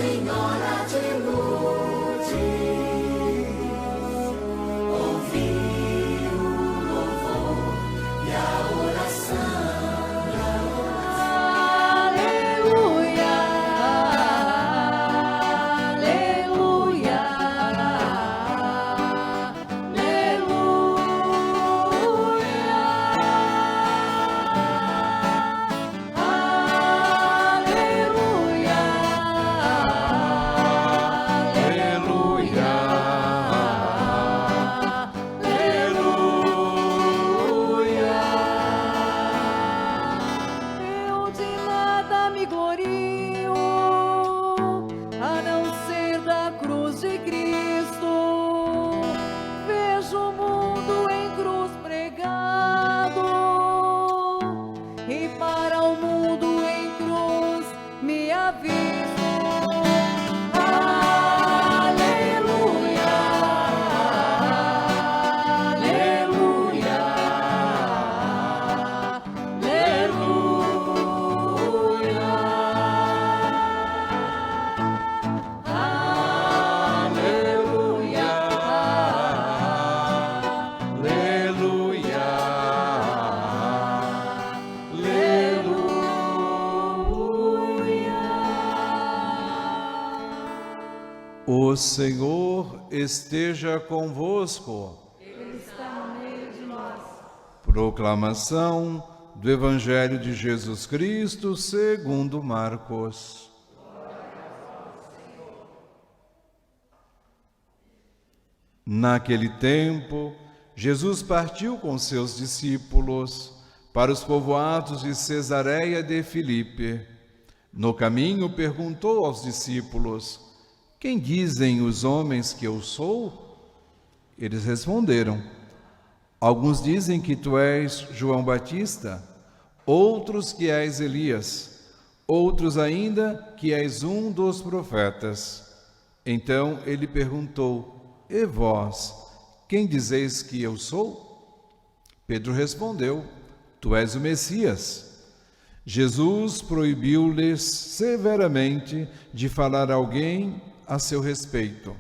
Senhora de Lourdes, ouvi o louvor e a oração. Aleluia, aleluia, eu de nada me glorio, a não ser da cruz de Cristo. Vejo o mundo em cruz pregado, e para o mundo em cruz me aviso. Aleluia, aleluia, O Senhor esteja convosco. Ele está no meio de nós. Proclamação do Evangelho de Jesus Cristo segundo Marcos. Naquele tempo, Jesus partiu com seus discípulos para os povoados de Cesareia de Filipe. No caminho, perguntou aos discípulos: quem dizem os homens que eu sou? Eles responderam: alguns dizem que tu és João Batista, outros que és Elias, outros ainda que és um dos profetas. Então ele perguntou: e vós, quem dizeis que eu sou? Pedro respondeu: tu és o Messias. Jesus proibiu-lhes severamente de falar a alguém a seu respeito.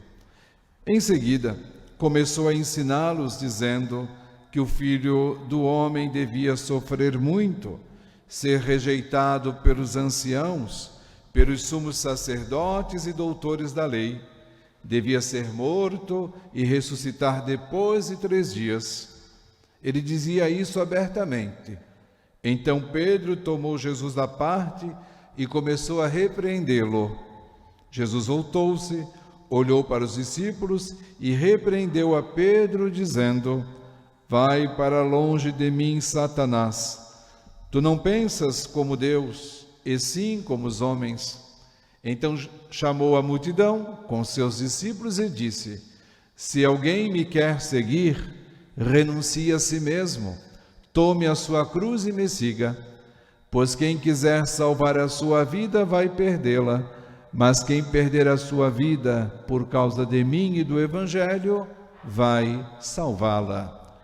Em seguida, começou a ensiná-los, dizendo que o Filho do Homem devia sofrer muito, ser rejeitado pelos anciãos, pelos sumos sacerdotes e doutores da lei, devia ser morto e ressuscitar depois de 3 dias. Ele dizia isso abertamente. Então Pedro tomou Jesus à parte e começou a repreendê-lo. Jesus voltou-se, olhou para os discípulos e repreendeu a Pedro, dizendo: vai para longe de mim, Satanás. Tu não pensas como Deus, e sim como os homens. Então chamou a multidão com seus discípulos e disse: se alguém me quer seguir, renuncie a si mesmo, tome a sua cruz e me siga. Pois quem quiser salvar a sua vida vai perdê-la, mas quem perder a sua vida por causa de mim e do Evangelho, vai salvá-la.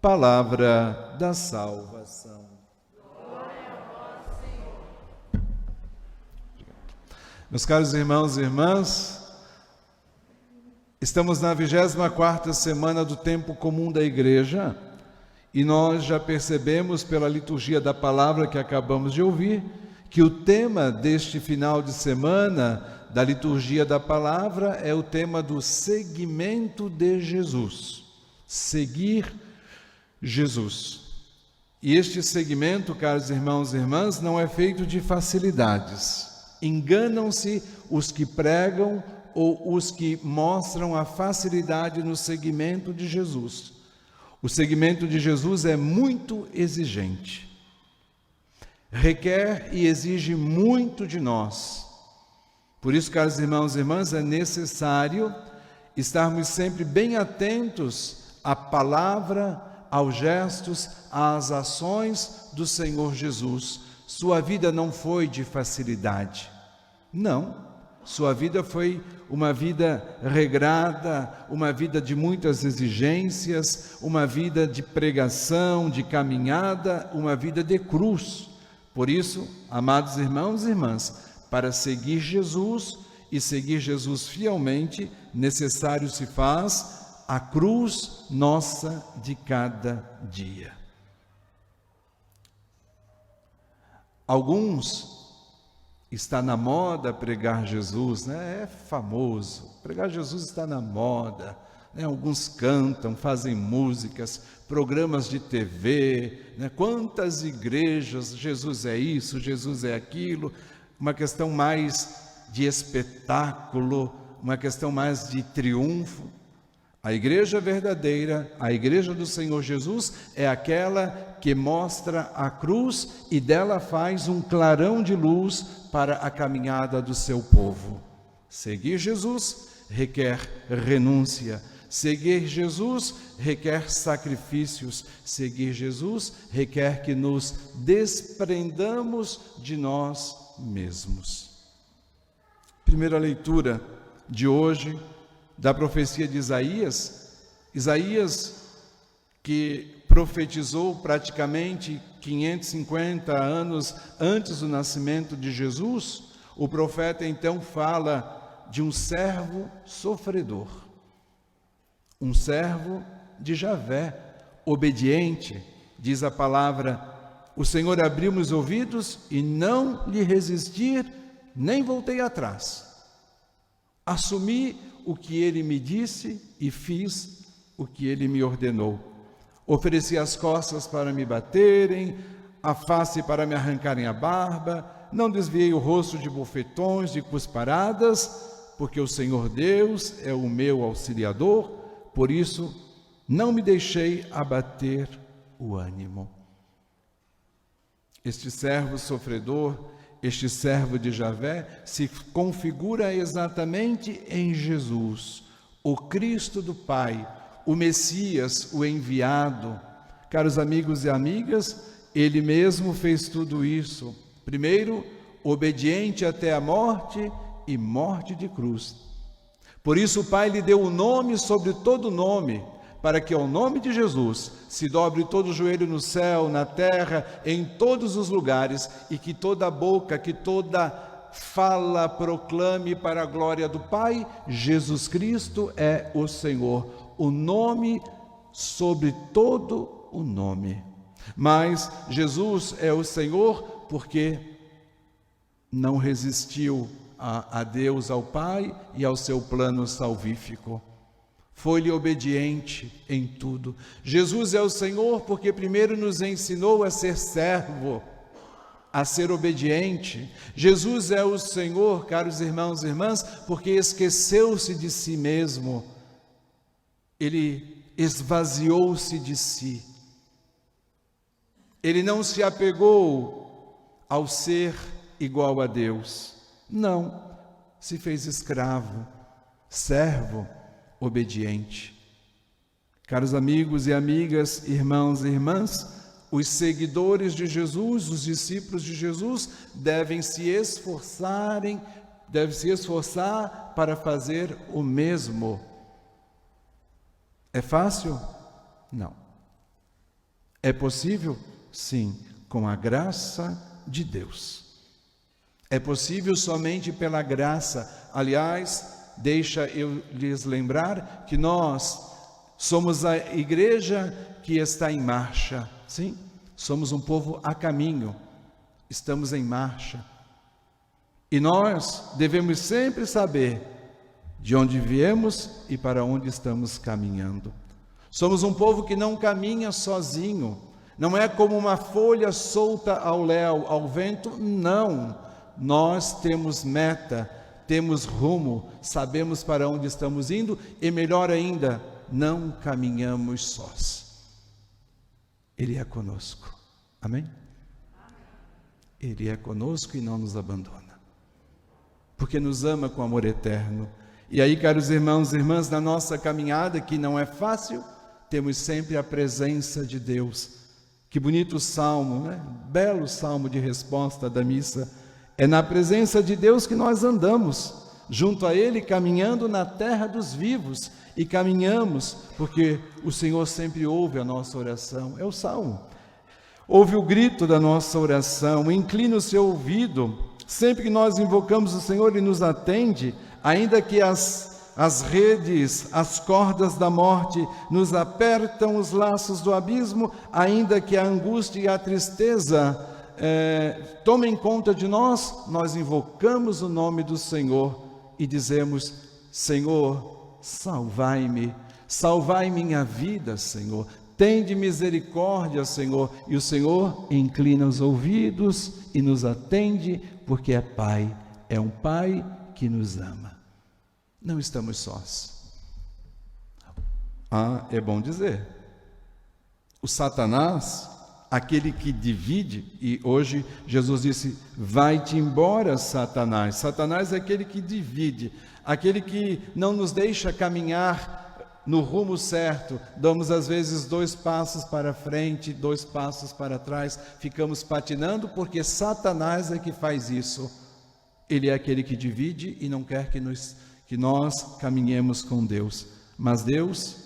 Palavra da salvação. Glória a vós, Senhor. Meus caros irmãos e irmãs, estamos na 24ª semana do tempo comum da Igreja e nós já percebemos pela liturgia da palavra que acabamos de ouvir que o tema deste final de semana da liturgia da palavra é o tema do seguimento de Jesus. Seguir Jesus. E este seguimento, caros irmãos e irmãs, não é feito de facilidades. Enganam-se os que pregam ou os que mostram a facilidade no seguimento de Jesus. O seguimento de Jesus é muito exigente. Requer e exige muito de nós. Por isso, caros irmãos e irmãs, é necessário estarmos sempre bem atentos à palavra, aos gestos, às ações do Senhor Jesus. Sua vida não foi de facilidade. Não. Sua vida foi uma vida regrada, uma vida de muitas exigências, uma vida de pregação, de caminhada, uma vida de cruz. Por isso, amados irmãos e irmãs, para seguir Jesus e seguir Jesus fielmente, necessário se faz a cruz nossa de cada dia. Alguns está na moda pregar Jesus, né? É famoso, pregar Jesus está na moda, né? Alguns cantam, fazem músicas, programas de TV, né? Quantas igrejas, Jesus é isso, Jesus é aquilo, uma questão mais de espetáculo, uma questão mais de triunfo. A igreja verdadeira, a igreja do Senhor Jesus, é aquela que mostra a cruz e dela faz um clarão de luz para a caminhada do seu povo. Seguir Jesus requer renúncia. Seguir Jesus requer sacrifícios. Seguir Jesus requer que nos desprendamos de nós mesmos. Primeira leitura de hoje da profecia de Isaías, que profetizou praticamente 550 anos antes do nascimento de Jesus, o profeta então fala de um servo sofredor, um servo de Javé, obediente. Diz a palavra: o Senhor abriu meus ouvidos e não lhe resisti, nem voltei atrás. Assumi o que ele me disse e fiz o que ele me ordenou. Ofereci as costas para me baterem, a face para me arrancarem a barba, não desviei o rosto de bofetões, de cusparadas, porque o Senhor Deus é o meu auxiliador, por isso não me deixei abater o ânimo. Este servo sofredor, este servo de Javé, se configura exatamente em Jesus, o Cristo do Pai, o Messias, o enviado. Caros amigos e amigas, ele mesmo fez tudo isso. Primeiro, obediente até a morte e morte de cruz. Por isso o Pai lhe deu o nome sobre todo nome, para que ao nome de Jesus se dobre todo o joelho no céu, na terra, em todos os lugares, e que toda boca, que toda fala proclame para a glória do Pai: Jesus Cristo é o Senhor, o nome sobre todo o nome. Mas Jesus é o Senhor porque não resistiu a Deus, ao Pai e ao seu plano salvífico. Foi-lhe obediente em tudo. Jesus é o Senhor porque primeiro nos ensinou a ser servo, a ser obediente. Jesus é o Senhor, caros irmãos e irmãs, porque esqueceu-se de si mesmo. Ele esvaziou-se de si. Ele não se apegou ao ser igual a Deus. Não, se fez escravo, servo, obediente. Caros amigos e amigas, irmãos e irmãs, os seguidores de Jesus, os discípulos de Jesus, devem se esforçar para fazer o mesmo. É fácil? Não. É possível? Sim, com a graça de Deus. É possível somente pela graça. Aliás, deixa eu lhes lembrar que nós somos a igreja que está em marcha. Sim, somos um povo a caminho, estamos em marcha. E nós devemos sempre saber de onde viemos e para onde estamos caminhando. Somos um povo que não caminha sozinho, não é como uma folha solta ao léu, ao vento, não. Nós temos meta, temos rumo, sabemos para onde estamos indo e, melhor ainda, não caminhamos sós. Ele é conosco. Amém? Ele é conosco e não nos abandona, porque nos ama com amor eterno. E aí, caros irmãos e irmãs, na nossa caminhada, que não é fácil, temos sempre a presença de Deus. Que bonito salmo, né? Belo salmo de resposta da missa. É na presença de Deus que nós andamos, junto a Ele, caminhando na terra dos vivos. E caminhamos porque o Senhor sempre ouve a nossa oração. É o salmo. Ouve o grito da nossa oração, inclina o seu ouvido Sempre que nós invocamos o Senhor, Ele nos atende, ainda que as redes, as cordas da morte nos apertam os laços do abismo, ainda que a angústia e a tristeza tomem conta de nós, nós invocamos o nome do Senhor e dizemos: Senhor, salvai-me, salvai minha vida, Senhor, tende misericórdia, Senhor. E o Senhor inclina os ouvidos e nos atende, porque é Pai, é um Pai que nos ama. Não estamos sós. É bom dizer, o Satanás, aquele que divide, e hoje Jesus disse: vai-te embora, Satanás. Satanás é aquele que divide, aquele que não nos deixa caminhar no rumo certo. Damos às vezes 2 passos para frente, 2 passos para trás, ficamos patinando, porque Satanás é que faz isso. Ele é aquele que divide e não quer que nós caminhemos com Deus. Mas Deus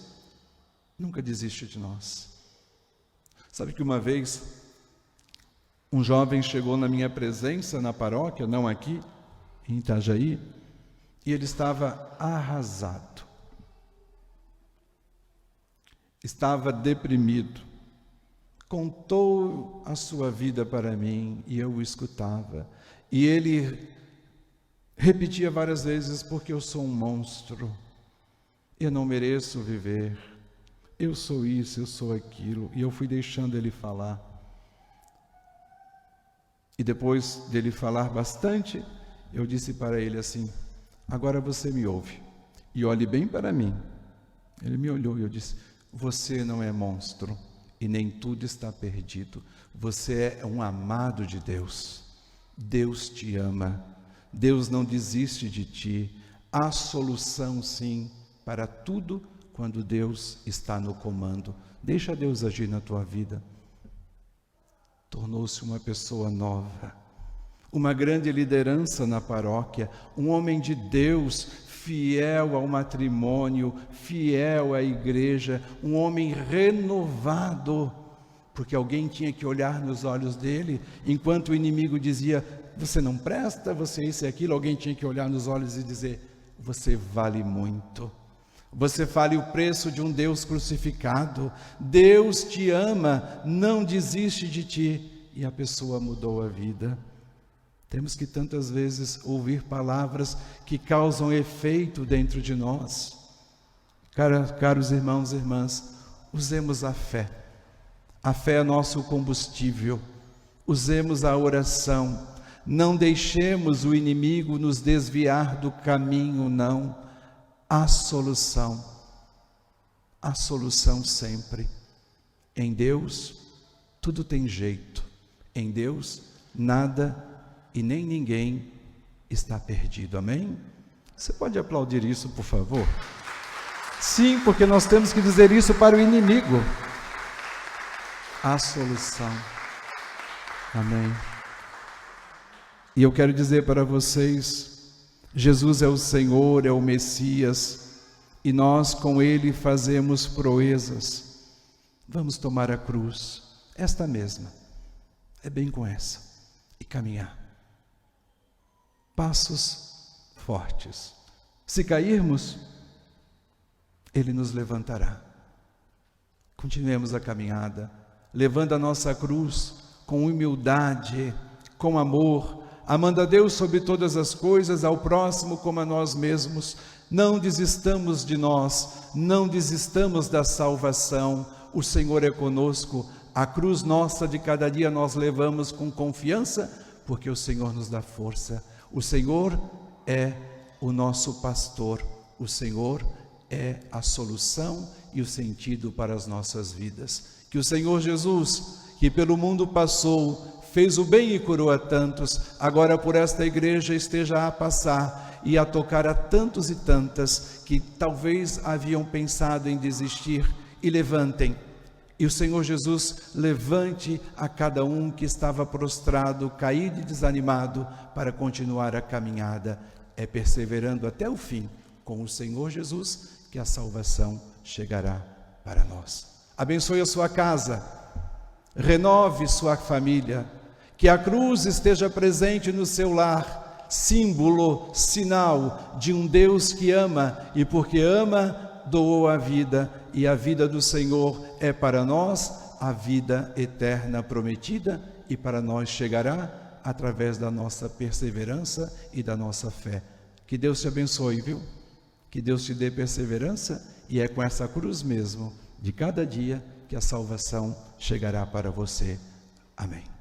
nunca desiste de nós. Sabe que uma vez um jovem chegou na minha presença na paróquia, não aqui, em Itajaí, e ele estava arrasado, estava deprimido, contou a sua vida para mim e eu o escutava, e ele repetia várias vezes: porque eu sou um monstro, eu não mereço viver, eu sou isso, eu sou aquilo. E eu fui deixando ele falar. E depois dele falar bastante, eu disse para ele assim: agora você me ouve e olhe bem para mim. Ele me olhou e eu disse: você não é monstro e nem tudo está perdido. Você é um amado de Deus. Deus te ama. Deus não desiste de ti. Há solução, sim, para tudo quando Deus está no comando. Deixa Deus agir na tua vida. Tornou-se uma pessoa nova, uma grande liderança na paróquia, um homem de Deus, fiel ao matrimônio, fiel à igreja, um homem renovado, porque alguém tinha que olhar nos olhos dele, enquanto o inimigo dizia: você não presta, você isso e aquilo, alguém tinha que olhar nos olhos e dizer: você vale muito. Você vale o preço de um Deus crucificado. Deus te ama, não desiste de ti. E a pessoa mudou a vida. Temos que tantas vezes ouvir palavras que causam efeito dentro de nós. Caros irmãos e irmãs, usemos a fé. A fé é nosso combustível. Usemos a oração. Não deixemos o inimigo nos desviar do caminho, não. Há solução sempre. Em Deus, tudo tem jeito. Em Deus, nada e nem ninguém está perdido. Amém? Você pode aplaudir isso, por favor? Sim, porque nós temos que dizer isso para o inimigo. Há solução. Amém? E eu quero dizer para vocês: Jesus é o Senhor, é o Messias, e nós com Ele fazemos proezas. Vamos tomar a cruz, esta mesma, é bem com essa, e caminhar. Passos fortes. Se cairmos, Ele nos levantará. Continuemos a caminhada, levando a nossa cruz com humildade, com amor, amando a Deus sobre todas as coisas, ao próximo como a nós mesmos. Não desistamos de nós, não desistamos da salvação. O Senhor é conosco. A cruz nossa de cada dia nós levamos com confiança, porque o Senhor nos dá força. O Senhor é o nosso pastor. O Senhor é a solução e o sentido para as nossas vidas. Que o Senhor Jesus, que pelo mundo passou, fez o bem e curou a tantos, agora por esta igreja esteja a passar e a tocar a tantos e tantas que talvez haviam pensado em desistir, e levantem. E o Senhor Jesus levante a cada um que estava prostrado, caído e desanimado, para continuar a caminhada. É perseverando até o fim com o Senhor Jesus que a salvação chegará para nós. Abençoe a sua casa, renove sua família, Que a cruz esteja presente no seu lar, símbolo, sinal de um Deus que ama e porque ama, doou a vida, e a vida do Senhor é para nós a vida eterna prometida e para nós chegará através da nossa perseverança e da nossa fé. Que Deus te abençoe, viu? Que Deus te dê perseverança e é com essa cruz mesmo, de cada dia, que a salvação chegará para você. Amém.